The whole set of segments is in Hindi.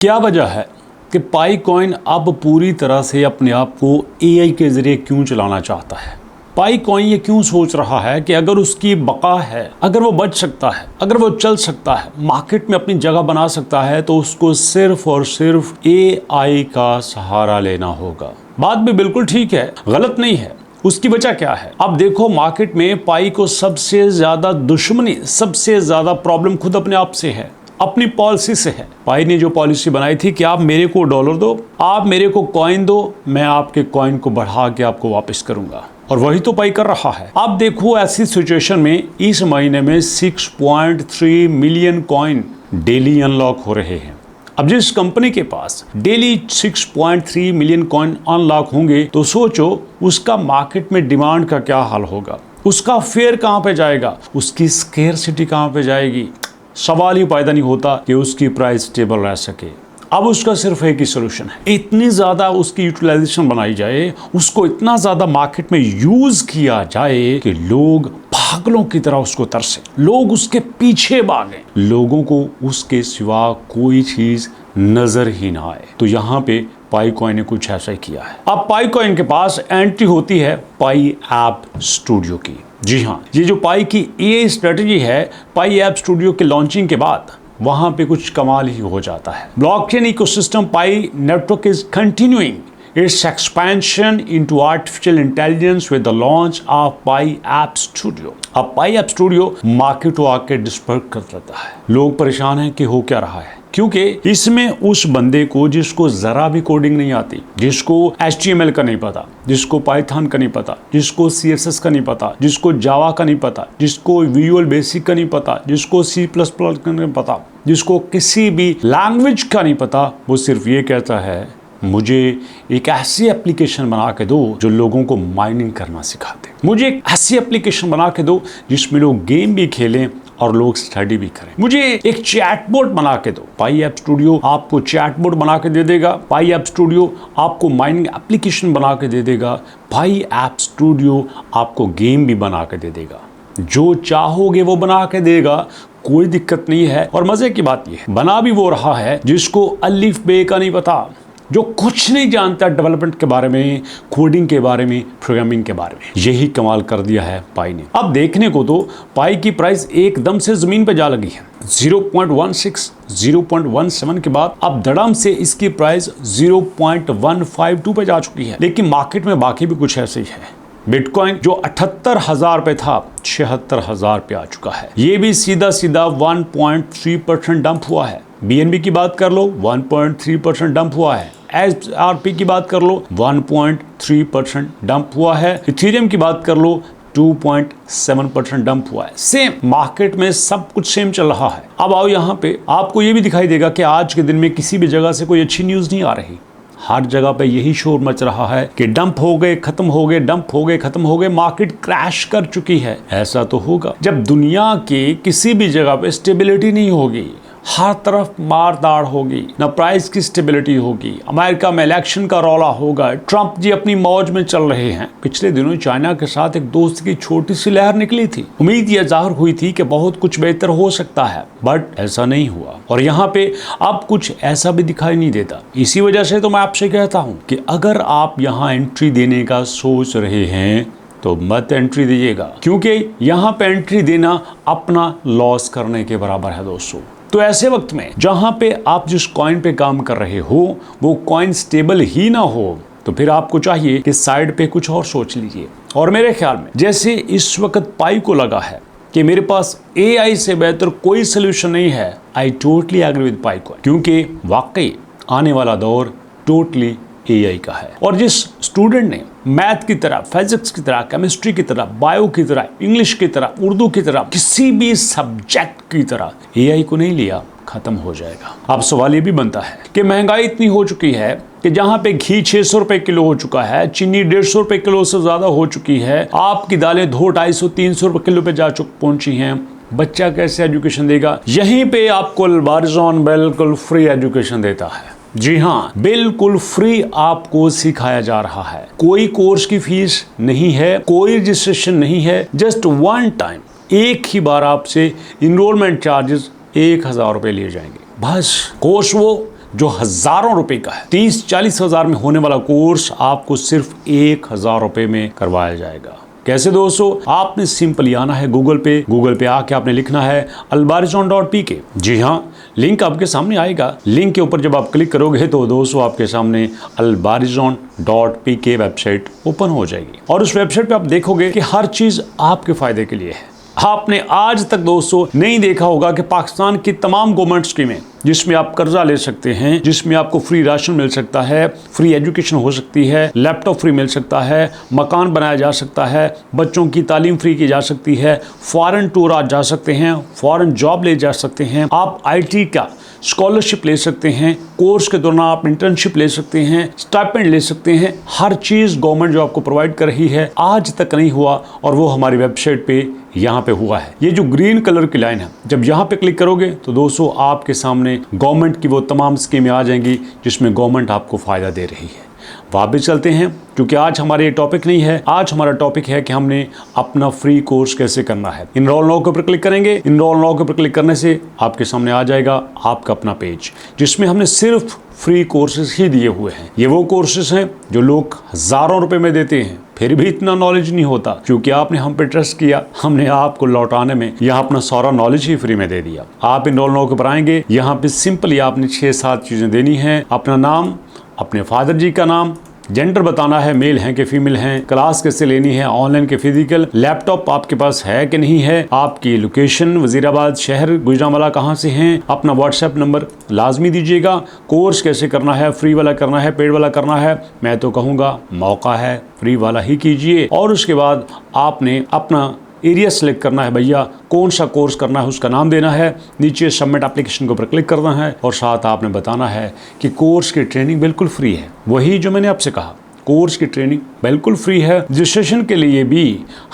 क्या वजह है कि पाई कॉइन अब पूरी तरह से अपने आप को एआई के ज़रिए क्यों चलाना चाहता है? पाई कॉइन ये क्यों सोच रहा है कि अगर उसकी बका है, अगर वो बच सकता है, अगर वो चल सकता है, मार्केट में अपनी जगह बना सकता है, तो उसको सिर्फ और सिर्फ एआई का सहारा लेना होगा। बात भी बिल्कुल ठीक है, गलत नहीं है। उसकी वजह क्या है? अब देखो, मार्केट में पाई को सबसे ज्यादा दुश्मनी, सबसे ज्यादा प्रॉब्लम खुद अपने आप से है, अपनी पॉलिसी से है। पाई ने जो पॉलिसी बनाई थी कि आप मेरे को डॉलर दो, आप मेरे को कॉइन दो, मैं आपके कॉइन को बढ़ा के आपको वापस करूंगा, और वही तो पाई कर रहा है। आप देखो, ऐसी सिचुएशन में इस महीने में 6.3 मिलियन कॉइन डेली अनलॉक हो रहे हैं। अब जिस कंपनी के पास डेली 6.3 मिलियन कॉइन अनलॉक होंगे, तो सोचो उसका मार्केट में डिमांड का क्या हाल होगा, उसका फेयर कहां पे जाएगा, उसकी स्केर्सिटी कहां पे जाएगी। सवाल ही पैदा नहीं होता कि उसकी प्राइस स्टेबल रह सके। अब उसका सिर्फ एक ही सोल्यूशन है, इतनी ज्यादा उसकी यूटिलाइजेशन बनाई जाए, उसको इतना ज्यादा मार्केट में यूज किया जाए कि लोग पागलों की तरह उसको तरसे, लोग उसके पीछे भागे, लोगों को उसके सिवा कोई चीज नजर ही ना आए। तो यहाँ पे पाई कॉइन ने कुछ ऐसा ही किया है। अब पाई कॉइन के पास एंट्री होती है पाई ऐप स्टूडियो की। जी हाँ, ये जो पाई की ये स्ट्रेटजी है, पाई ऐप स्टूडियो के लॉन्चिंग के बाद वहां पे कुछ कमाल ही हो जाता है। Blockchain ecosystem pi network is continuing its expansion into artificial intelligence with the launch of Pi App Studio। अब Pi App Studio मार्केट को आके डिस्पर्ट कर देता है। लोग परेशान हैं कि हो क्या रहा है, क्योंकि इसमें उस बंदे को जिसको जरा भी कोडिंग नहीं आती, जिसको HTML का नहीं पता, जिसको पाइथन का नहीं पता, जिसको CSS का नहीं पता, जिसको जावा का नहीं पता, जिसको विजुअल बेसिक का नहीं पता, जिसको C++ का नहीं पता, जिसको किसी भी लैंग्वेज का नहीं पता, वो सिर्फ ये कहता है मुझे एक ऐसी एप्लीकेशन बना के दो जो लोगों को माइनिंग करना सिखा दे, मुझे एक ऐसी एप्लीकेशन बना के दो जिसमें लोग गेम भी खेलें और लोग स्टडी भी करें, मुझे एक चैटबॉट बना के दो। पाई ऐप स्टूडियो आपको चैटबॉट बना के दे देगा, पाई ऐप स्टूडियो आपको माइनिंग एप्लीकेशन बना के दे देगा, पाई ऐप स्टूडियो आपको गेम भी बना के दे देगा, जो चाहोगे वो बना के देगा, कोई दिक्कत नहीं है। और मजे की बात यह है, बना भी वो रहा है जिसको अलिफ बे का नहीं पता, जो कुछ नहीं जानता डेवलपमेंट के बारे में, कोडिंग के बारे में, प्रोग्रामिंग के बारे में। यही कमाल कर दिया है पाई ने। अब देखने को तो पाई की प्राइस एकदम से जमीन पे जा लगी है। 0.16, 0.17 के बाद अब धड़ाम से इसकी प्राइस 0.152 पे जा चुकी है। लेकिन मार्केट में बाकी भी कुछ ऐसे ही है। बिटकॉइन जो 78,000 पे था, 76,000 पे आ चुका है। ये भी सीधा सीधा 1.3% डंप हुआ है। BNB की बात कर लो, 1.3% डंप हुआ है। XRP की बात कर लो, 1.3% डंप हुआ है। इथेरियम की बात कर लो, 2.7% डंप हुआ है। सेम मार्केट में सब कुछ सेम चल रहा है। अब आओ यहाँ पे, आपको ये भी दिखाई देगा कि आज के दिन में किसी भी जगह से कोई अच्छी न्यूज नहीं आ रही। हर जगह पे यही शोर मच रहा है कि डंप हो गए, खत्म हो गए, डंप हो गए, खत्म हो गए, मार्केट क्रैश कर चुकी है। ऐसा तो होगा जब दुनिया की किसी भी जगह पे स्टेबिलिटी नहीं होगी, हर तरफ मार दाड़ होगी, ना प्राइस की स्टेबिलिटी होगी, अमेरिका में इलेक्शन का रौला होगा, ट्रंप जी अपनी मौज में चल रहे हैं। पिछले दिनों चाइना के साथ एक दोस्त की छोटी सी लहर निकली थी, उम्मीद यह जाहिर हुई थी कि बहुत कुछ बेहतर हो सकता है, बट ऐसा नहीं हुआ। और यहाँ पे अब कुछ ऐसा भी दिखाई नहीं देता। इसी वजह से तो मैं आपसे कहता हूँ कि अगर आप यहाँ एंट्री देने का सोच रहे हैं तो मत एंट्री दीजिएगा, क्योंकि यहाँ पे एंट्री देना अपना लॉस करने के बराबर है दोस्तों। तो ऐसे वक्त में जहां पे आप जिस कॉइन पे काम कर रहे हो वो कॉइन स्टेबल ही ना हो, तो फिर आपको चाहिए कि साइड पे कुछ और सोच लीजिए। और मेरे ख्याल में जैसे इस वक्त पाई को लगा है कि मेरे पास AI से बेहतर कोई सोल्यूशन नहीं है, I totally agree with Pi Coin, क्योंकि वाकई आने वाला दौर टोटली AI का है। और जिस स्टूडेंट ने मैथ की तरह, फिजिक्स की तरह, केमिस्ट्री की तरह, बायो की तरह, इंग्लिश की तरह, उर्दू की तरह, किसी भी सब्जेक्ट की तरह AI को नहीं लिया, खत्म हो जाएगा। अब सवाल ये भी बनता है कि महंगाई इतनी हो चुकी है कि जहां पे घी 600 रुपए किलो हो चुका है, चीनी 150 रुपए किलो से ज्यादा हो चुकी है, आपकी दालें 200-250-300 रुपए किलो पे जा पहुंची हैं, बच्चा कैसे एजुकेशन देगा? यहीं पे आपको बारिज़ोन बिल्कुल फ्री एजुकेशन देता है। जी हाँ, बिल्कुल फ्री आपको सिखाया जा रहा है। कोई कोर्स की फीस नहीं है, कोई रजिस्ट्रेशन नहीं है, जस्ट वन टाइम, एक ही बार आपसे इनरोलमेंट चार्जेस 1,000 रुपए लिए जाएंगे। बस कोर्स वो जो हजारों रुपए का है, 30-40 हजार में होने वाला कोर्स आपको सिर्फ 1000 रुपए में करवाया जाएगा। कैसे दोस्तों? आपने सिंपली आना है गूगल पे आके आपने लिखना है albarizon.pk। जी हाँ, लिंक आपके सामने आएगा। लिंक के ऊपर जब आप क्लिक करोगे तो दोस्तों आपके सामने albarizon.pk वेबसाइट ओपन हो जाएगी और उस वेबसाइट पे आप देखोगे कि हर चीज आपके फायदे के लिए है। आपने आज तक दोस्तों नहीं देखा होगा कि पाकिस्तान की तमाम गवर्नमेंट स्कीमें जिसमें आप कर्जा ले सकते हैं, जिसमें आपको फ्री राशन मिल सकता है, फ्री एजुकेशन हो सकती है, लैपटॉप फ्री मिल सकता है, मकान बनाया जा सकता है, बच्चों की तालीम फ्री की जा सकती है, फॉरेन टूर आज जा सकते हैं, फॉरेन जॉब ले जा सकते हैं, आप IT का स्कॉलरशिप ले सकते हैं, कोर्स के दौरान आप इंटर्नशिप ले सकते हैं, स्टाइपेंड ले सकते हैं। हर चीज़ गवर्नमेंट जो आपको प्रोवाइड कर रही है, आज तक नहीं हुआ और वो हमारी वेबसाइट पे यहाँ पे हुआ है। ये जो ग्रीन कलर की लाइन है, जब यहाँ पे क्लिक करोगे तो दोस्तों आपके सामने गवर्नमेंट की वो तमाम स्कीमें आ जाएंगी जिसमें गवर्नमेंट आपको फ़ायदा दे रही है। वापस चलते हैं, क्योंकि आज हमारे ये टॉपिक नहीं है। आज हमारा टॉपिक है कि हमने अपना फ्री कोर्स कैसे करना है। इनरोल नाउ के ऊपर क्लिक करेंगे। इनरोल नाउ के ऊपर क्लिक करने से आपके सामने आ जाएगा आपका अपना पेज, जिसमें हमने सिर्फ फ्री कोर्सेज ही दिए हुए हैं। ये वो कोर्सेज हैं जो लोग हजारों रुपए में देते हैं, फिर भी इतना नॉलेज नहीं होता, क्योंकि आपने हम पे ट्रस्ट किया। हमने आपको लौटाने में यहाँ अपना सारा नॉलेज ही फ्री में दे दिया। आप इनरोल नाउ के ऊपर आएंगे, यहाँ पे सिंपली आपने 6-7 चीजें देनी है। अपना नाम, अपने फादर जी का नाम, जेंडर बताना है, मेल हैं कि फीमेल हैं, क्लास कैसे लेनी है, ऑनलाइन के फिजिकल, लैपटॉप आपके पास है कि नहीं है, आपकी लोकेशन वजीराबाद शहर, गुजरांवाला कहाँ से हैं, अपना व्हाट्सएप नंबर लाजमी दीजिएगा। कोर्स कैसे करना है, फ्री वाला करना है, पेड वाला करना है, मैं तो कहूँगा मौका है फ्री वाला ही कीजिए। और उसके बाद आपने अपना एरिया सेलेक्ट करना है, भैया कौन सा कोर्स करना है उसका नाम देना है, नीचे सबमिट एप्लीकेशन के ऊपर क्लिक करना है और साथ आपने बताना है कि कोर्स की ट्रेनिंग बिल्कुल फ्री है। वही जो मैंने आपसे कहा, कोर्स की ट्रेनिंग बिल्कुल फ्री है। रजिस्ट्रेशन के लिए भी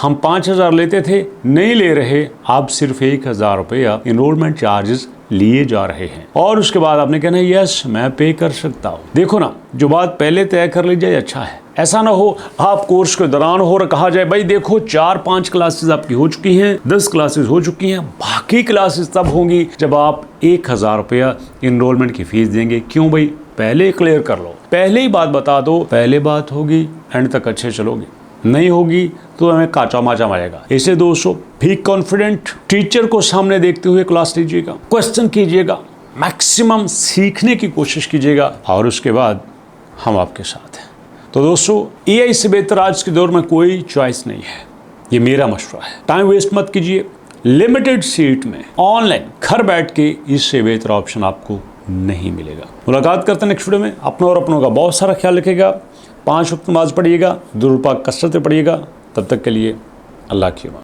हम 5000 लेते थे, नहीं ले रहे, आप सिर्फ 1000 रुपया इनरोलमेंट चार्जेस लिए जा रहे हैं। और उसके बाद आपने कहना है यस मैं पे कर सकता हूँ। देखो ना, जो बात पहले तय कर ली जाए अच्छा है। ऐसा ना हो आप कोर्स के दौरान हो और कहा जाए भाई देखो 4-5 क्लासेस आपकी हो चुकी हैं, 10 क्लासेस हो चुकी हैं, बाकी क्लासेस तब होंगी जब आप 1000 रुपया इनरोलमेंट की फीस देंगे। क्यों भाई? पहले क्लियर कर लो, पहले ही बात बता दो, पहले बात होगी एंड तक अच्छे चलोगे, नहीं होगी तो हमें काचा माचा मारेगा। इसे दोस्तों भी कॉन्फिडेंट टीचर को सामने देखते हुए क्लास लीजिएगा, क्वेश्चन कीजिएगा, मैक्सिमम सीखने की कोशिश कीजिएगा और उसके बाद हम आपके साथ हैं। तो दोस्तों AI से बेहतर आज के दौर में कोई चॉइस नहीं है, ये मेरा मशवरा है। टाइम वेस्ट मत कीजिए, लिमिटेड सीट में ऑनलाइन घर बैठ के इससे बेहतर ऑप्शन आपको नहीं मिलेगा। मुलाकात करते हैं नेक्स्ट वीडियो में। अपनों और अपनों का बहुत सारा ख्याल रखिएगा, 5 वक्त नमाज पढ़िएगा, दुरूद पाक कसरत पढ़िएगा। तब तक के लिए अल्लाह की अमान।